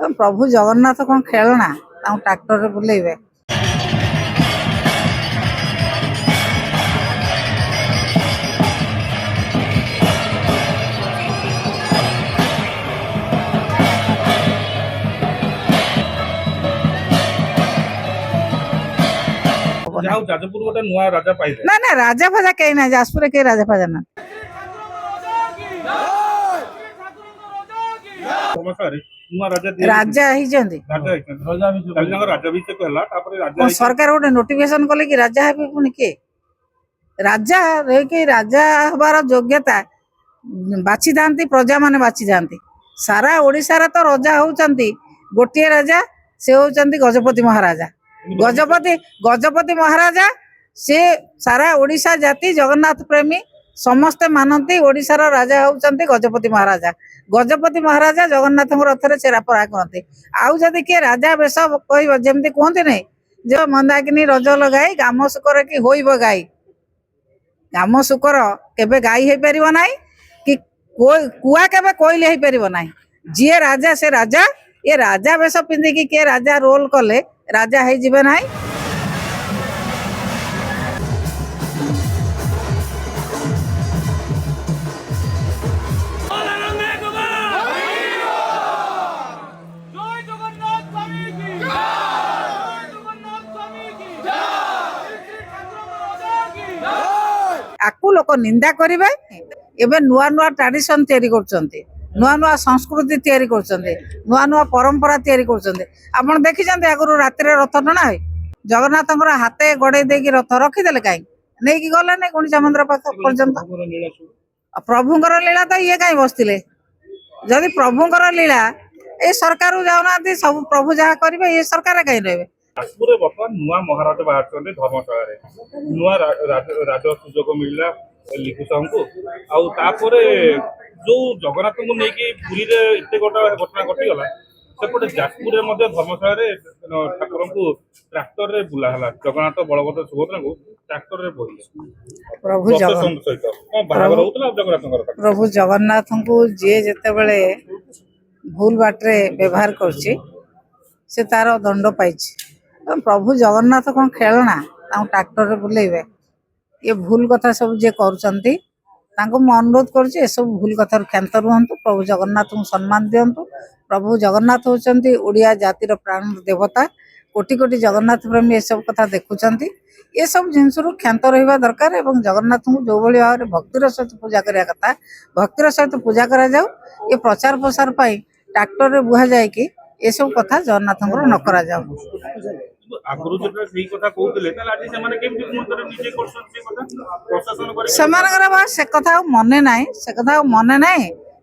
प्रभु जगन्नाथ कौन खेलना ट्रैक्टर बुलेबे। जाजपुर गोटे नुआ राजा पाइले ना ना राजा फाजा कहीं ना जाजपुर के राजा फाजा ना राजा सरकार गोटे नोटिफिकेशन कले कि राजा हे पुणी किए राजा रही राजा हबार योग्यता बाछि थांती प्रजा माने बाछि थांती। सारा ओडिशार तो राजा होउचंती गोटे राजा से होउचंती गजपति महाराजा। गजपति महाराजा से सारा ओडिशा जाति जगन्नाथ प्रेमी समस्ते मानती ओडिशार राजा होउचंती गजपति महाराजा। गजपति महाराजा जगन्नाथ रथ चेरा परा करते आउ जदि किए राजा बेश कह जमी कहते नहीं जो मंदाकिनी रज लगाई गाम सुकर कि होइब गाई गाम सुकर केबे गाई हो पार ना कि कुआ केबे कोइले हो पार ना। जी राजा से राजा ये राजा बेश पिंधिकी किए राजा रोल कले राजा है जीवे ना। आकु लोक निंदा करेंगे एवं नुआ नुआ ट्रेडिशन तैयारी करछन्ते नुआ नुआ संस्कृति तैयारी करछन्ते नुआ नुआ परंपरा तैयारी करछन्ते। आपण देखिछन्ते आगु राति रथ टଣା है जगन्नाथ हाथे गड़े देकी रथ रखीदे कहीं नहीं कि गला नहीं गुंडीचा मंदिर पाख पर्यंत प्रभुंकर लीला तो ये कहीं बसते जदि प्रभुंकर लीला ए सरकार जाऊना सब प्रभु जहाँ करेंगे ये सरकार कहीं रहे। जाजपुर बर्तमान नुआ महाराज बाहर धर्मशाला नुआ राज सुजोग मिलला लिखु साहू को जो जगन्नाथ को लेकिन पुरी एत घटना घटीगला सेपटे जाजपुर धर्मशाला ठाकुर को ट्राक्टर रे बुलाला जगन्नाथ बलभद्र सुभद्रा को ट्राक्टर रे प्रभु जगन्नाथ को जी जिते भूल बाटे व्यवहार कर तार दंड पाई। प्रभु जगन्नाथ कौन खेलना ट्रैक्टर बुलेबे ये भूल कथा सब जे करुँच अनुरोध कर सब भूल कथा क्षांत रुहतु। प्रभु जगन्नाथ को सम्मान दिंतु। प्रभु जगन्नाथ होचंती ओडिया जातिर प्राण देवता कोटि कोटि जगन्नाथ प्रेमी ये सब कथा देखुंत ये सब जिनस क्षांत रहा दरकार एवं जगन्नाथ को जो भाव में भक्तिर सहित पूजा करने कथा भक्तिर सहित पूजा करा जाऊ। ये प्रचार प्रसार पर ट्रैक्टर बुहा जाए कि ये सब कथा जगन्नाथ न करा जाऊ। से कथा मने ना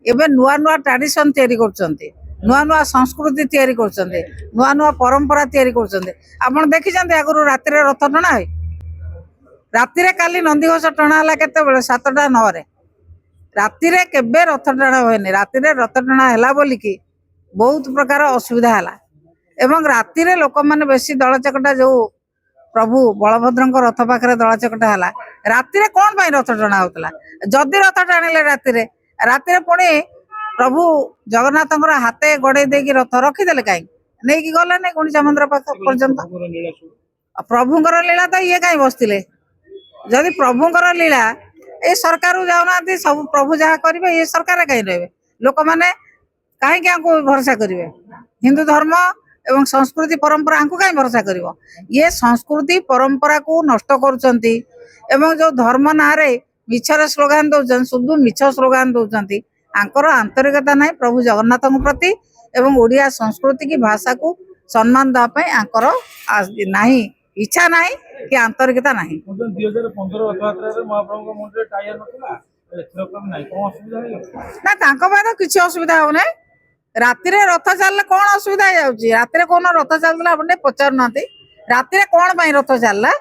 एबे नुआ नुआ ट्रेडिशन तैयारी करछन्ते नुआ नुआ संस्कृति तैयारी करछन्ते नुआ नुआ परंपरा तैयारी करछन्ते। आपण देखिछन्ते आगु राति रथ टଣା है राति काली नंदीघोष टଣା हला केते बेले 7:09 रे राति केबे रथ टଣା होयनी राति रथ टଣା हला बोली कि बहुत प्रकार असुविधा हला एवं राति लोक मैंने बेसी दल चकटा जो प्रभु बलभद्र रथ पाखे दल चकटा है राति कौन पाई रथ टଣା होता जदि रथ टाणिले राति पुणी प्रभु जगन्नाथ हाथे गड़े देकी रथ रखीदे कहीं नहीं कि गला नहीं गुंडीचा मंदिर पाख पर्यंत प्रभुंकर लीला तो ये कहीं बसते जदि प्रभुंकर लीला ये सरकार जाऊना सब प्रभु जहाँ करेंगे ये सरकार कहीं रहे लोक मैंने कहीं भरोसा करेंगे हिंदू धर्म एवं संस्कृति परंपरा को कहीं भरोसा करिवो। ये संस्कृति परंपरा को नष्ट करुचंती एवं जो धर्म ना रे मिछर स्लोगान दौरान शुद्ध मिछ स्लोगान दौरान आंकर आंतरिकता नहीं प्रभु जगन्नाथ प्रति एवं ओडिया संस्कृति की भाषा को सम्मान देवाई आंकर नहीं इच्छा नहीं कि आंतरिकता नहीं। ना तो किसी असुविधा हो ना राति रथ चलने कौन असुविधा राति कौन रथ चलता आप पचार राति कौन रथ चलला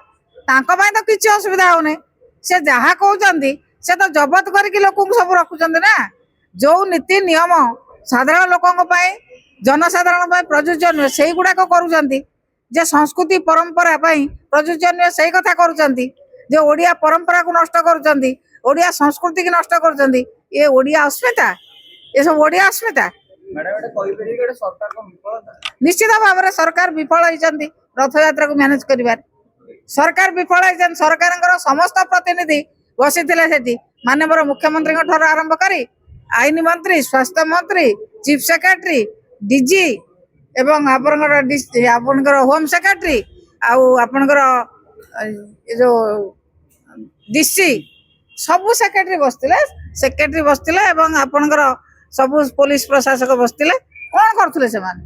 तो किसी असुविधा होने से जहाँ कहते से तो जबत करके लोक सब रखुंट ना जो नीति नियम साधारण लोकों जनसाधारण प्रयोज्य नुहे से गुड़ाक कर संस्कृति परंपरा प्रयोज्य नुहे से कथा कर ओडिया परंपरा को नष्ट कर संस्कृति की नष्ट कर ये ओडिया अस्मिता ये सब ओडिया अस्मिता ନିଶ୍ଚିତ ଭାବରେ ସରକାର ବିଫଳ ହେଇଛନ୍ତି ରଥଯାତ୍ରାକୁ ମ୍ୟାନେଜ କରିବାରେ। ସରକାର ବିଫଳ ହେଇଛନ୍ତି। ସରକାରଙ୍କର ସମସ୍ତ ପ୍ରତିନିଧି ବସିଥିଲେ ସେଠି, ମାନ୍ୟବର ମୁଖ୍ୟମନ୍ତ୍ରୀଙ୍କ ଠାରୁ ଆରମ୍ଭ କରି ଆଇନ ମନ୍ତ୍ରୀ, ସ୍ୱାସ୍ଥ୍ୟ ମନ୍ତ୍ରୀ, ଚିଫ ସେକ୍ରେଟାରୀ, ଡିଜି ଏବଂ ଆପଣଙ୍କର ହୋମ ସେକ୍ରେଟାରୀ ଆଉ ଆପଣଙ୍କର ଏ ଯୋଉ ଡିସି ସବୁ ସେକ୍ରେଟାରୀ ବସିଥିଲେ ଏବଂ ଆପଣଙ୍କର ସବୁ ପୋଲିସ ପ୍ରଶାସକ ବସିଥିଲେ। କଣ କରୁଥିଲେ ସେମାନେ?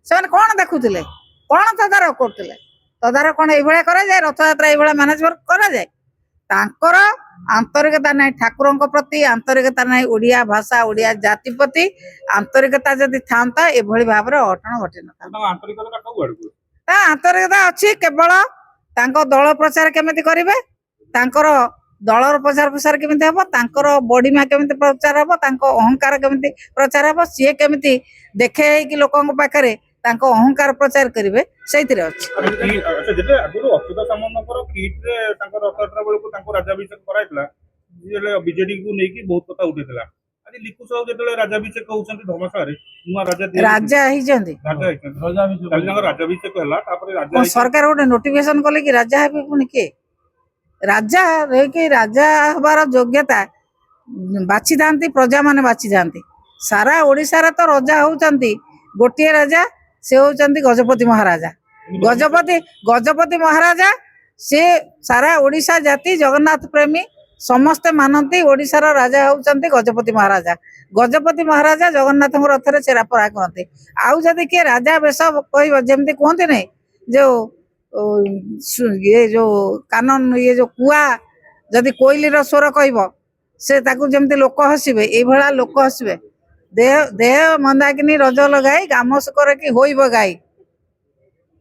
ସେମାନେ କଣ ଦେଖୁଥିଲେ? କଣ ତଦାରଖ କରୁଥିଲେ? ତଦାରଖ କଣ ଏଇଭଳିଆ କରାଯାଏ? ରଥଯାତ୍ରା ଏଇଭଳିଆ ମ୍ୟାନେଜମେଣ୍ଟ କରାଯାଏ? ତାଙ୍କର ଆନ୍ତରିକତା ନାହିଁ, ଠାକୁରଙ୍କ ପ୍ରତି ଆନ୍ତରିକତା ନାହିଁ, ଓଡ଼ିଆ ଭାଷା ଓଡ଼ିଆ ଜାତି ପ୍ରତି ଆନ୍ତରିକତା ଯଦି ଥାନ୍ତା ଏଭଳି ଭାବରେ ଅଘଟଣ ଘଟିନଥାନ୍ତା। ଆନ୍ତରିକତା ସବୁଆଡକୁ ତା ଆନ୍ତରିକତା ଅଛି କେବଳ ତାଙ୍କ ଦଳ ପ୍ରଚାର କେମିତି କରିବେ, ତାଙ୍କର ଦଳର ପ୍ରଚାର କେମିତି ହବ, ତାଙ୍କର ବଡିମା କେମିତି ପ୍ରଚାର ହବ, ତାଙ୍କ ଅହଙ୍କାର କେମିତି ପ୍ରଚାର ହବ, ସିଏ କେମିତି ଦେଖେ ହେଇକି ଲୋକଙ୍କ ପାଖରେ ତାଙ୍କ ଅହଙ୍କାର ପ୍ରଚାର କରିବେ, ସେଇଥିରେ ଅଛି। ଯେତେ ଆଗରୁ ଅଚ୍ୟୁତ ସାମନ୍ତଙ୍କର କିଟରେ ତାଙ୍କ ରଥଯାତ୍ରା ବେଳକୁ ତାଙ୍କୁ ରାଜାଭିଷେକ କରାଯାଇଥିଲା, ବିଜେଡି କୁ ନେଇକି ବହୁତ କଥା ଉଠିଥିଲା। ଆଜି ଲିପୁ ସାହୁ ଯେତେବେଳେ ରାଜାଭିଷେକ ହଉଛନ୍ତି ଧର୍ମଶାଳାରେ, ନୂଆ ରାଜା ହେଇଛନ୍ତି, କାଲି ତାଙ୍କର ରାଜାଭିଷେକ ହେଲା, ତାପରେ ରାଜା ସରକାର ଗୋଟେ ନୋଟିଫିକେସନ କଲେ କି ରାଜା ହେବେ। ପୁଣି କିଏ ରାଜା ହେଇକି ରାଜା ହବାର ଯୋଗ୍ୟତା ବାଛିଥାନ୍ତି, ପ୍ରଜାମାନେ ବାଛିଥାନ୍ତି। ସାରା ଓଡ଼ିଶାରେ ତ ରାଜା ହଉଛନ୍ତି ଗୋଟିଏ ରାଜା, ସେ ହଉଛନ୍ତି ଗଜପତି ମହାରାଜା। ଗଜପତି ମହାରାଜା ସେ ସାରା ଓଡ଼ିଶା ଜାତି ଜଗନ୍ନାଥ ପ୍ରେମୀ ସମସ୍ତେ ମାନନ୍ତି। ଓଡ଼ିଶାର ରାଜା ହଉଛନ୍ତି ଗଜପତି ମହାରାଜା। ଗଜପତି ମହାରାଜା ଜଗନ୍ନାଥଙ୍କ ରଥରେ ଛେରା ପହଁରା କରନ୍ତି। ଆଉ ଯଦି କିଏ ରାଜା ବେଶ କହିବ, ଯେମିତି କୁହନ୍ତି ନାଇଁ ଯୋଉ ଇଏ ଯୋଉ କାନନ ଇଏ ଯୋଉ କୁଆ ଯଦି କୋଇଲିର ସ୍ୱର କହିବ, ସେ ତାକୁ ଯେମିତି ଲୋକ ହସିବେ, ଏଇଭଳିଆ ଲୋକ ହସିବେ। ଦେହ ମନ୍ଦାକିନୀ ରଜ ଲଗାଇ ଗାମ ଶୁକର କି ହୋଇବ ଗାଈ।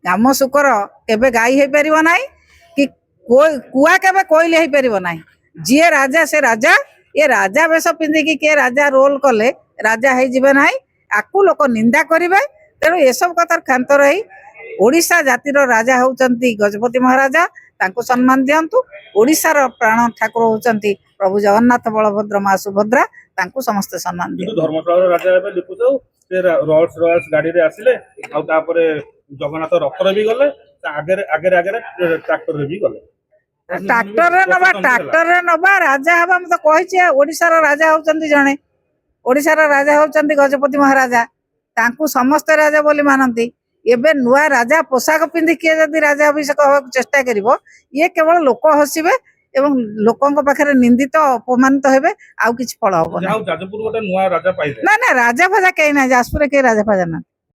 ଗାମ ଶୁକର କେବେ ଗାଈ ହେଇପାରିବ ନାହିଁ, କି କୁଆ କେବେ କୋଇଲି ହେଇପାରିବ ନାହିଁ। ଯିଏ ରାଜା ସେ ରାଜା। ଏ ରାଜା ବେଶ ପିନ୍ଧିକି କିଏ ରାଜା ରୋଲ କଲେ ରାଜା ହେଇଯିବେ ନାହିଁ, ଆକୁ ଲୋକ ନିନ୍ଦା କରିବେ। ତେଣୁ ଏସବୁ କଥାର କ୍ଷାନ୍ତ ରହି ଓଡ଼ିଶା ଜାତିର ରାଜା ହଉଛନ୍ତି ଗଜପତି ମହାରାଜା, ତାଙ୍କୁ ସମ୍ମାନ ଦିଅନ୍ତୁ। ଓଡ଼ିଶାର ପ୍ରାଣ ଠାକୁର ହଉଛନ୍ତି ପ୍ରଭୁ ଜଗନ୍ନାଥ, ବଳଭଦ୍ର, ମା ସୁଭଦ୍ରା, ତାଙ୍କୁ ସମସ୍ତେ ସମ୍ମାନ ଦିଅନ୍ତୁ। ଧର୍ମଶାଳାର ରାଜା ଏବେ ଲିପୁ ସାହୁ ସେ ରୋଲ୍ସ ରୟଲ୍ସ ଗାଡିରେ ଆସିଲେ, ଆଉ ତାପରେ ଜଗନ୍ନାଥ ରଥରେ ବି ଗଲେ, ଆଗରେ ଟ୍ରାକ୍ଟରରେ ବି ଗଲେ। ଟ୍ରାକ୍ଟରରେ ନବା ରାଜା ହବା, ମୁଁ ତ କହିଛି। ଓଡ଼ିଶାର ରାଜା ହଉଛନ୍ତି ଜଣେ, ଓଡ଼ିଶାର ରାଜା ହଉଛନ୍ତି ଗଜପତି ମହାରାଜା, ତାଙ୍କୁ ସମସ୍ତେ ରାଜା ବୋଲି ମାନନ୍ତି। ଏବେ ନୂଆ ରାଜା ପୋଷାକ ପିନ୍ଧି କିଏ ଯଦି ରାଜା ଅଭିଷେକ ହେବାକୁ ଚେଷ୍ଟା କରିବ, ଇଏ କେବଳ ଲୋକ ହସିବେ ଏବଂ ଲୋକଙ୍କ ପାଖରେ ନିନ୍ଦିତ ଅପମାନିତ ହେବେ, ଆଉ କିଛି ଫଳ ହବ ଯାଜପୁର ଗୋଟେ ନୂଆ ରାଜା ପାଇଲେ। ନା ରାଜା ଫାଜା କେହି ନାହିଁ, ଯାଜପୁରରେ କେହି ରାଜା ଫାଜା ନାହାନ୍ତି।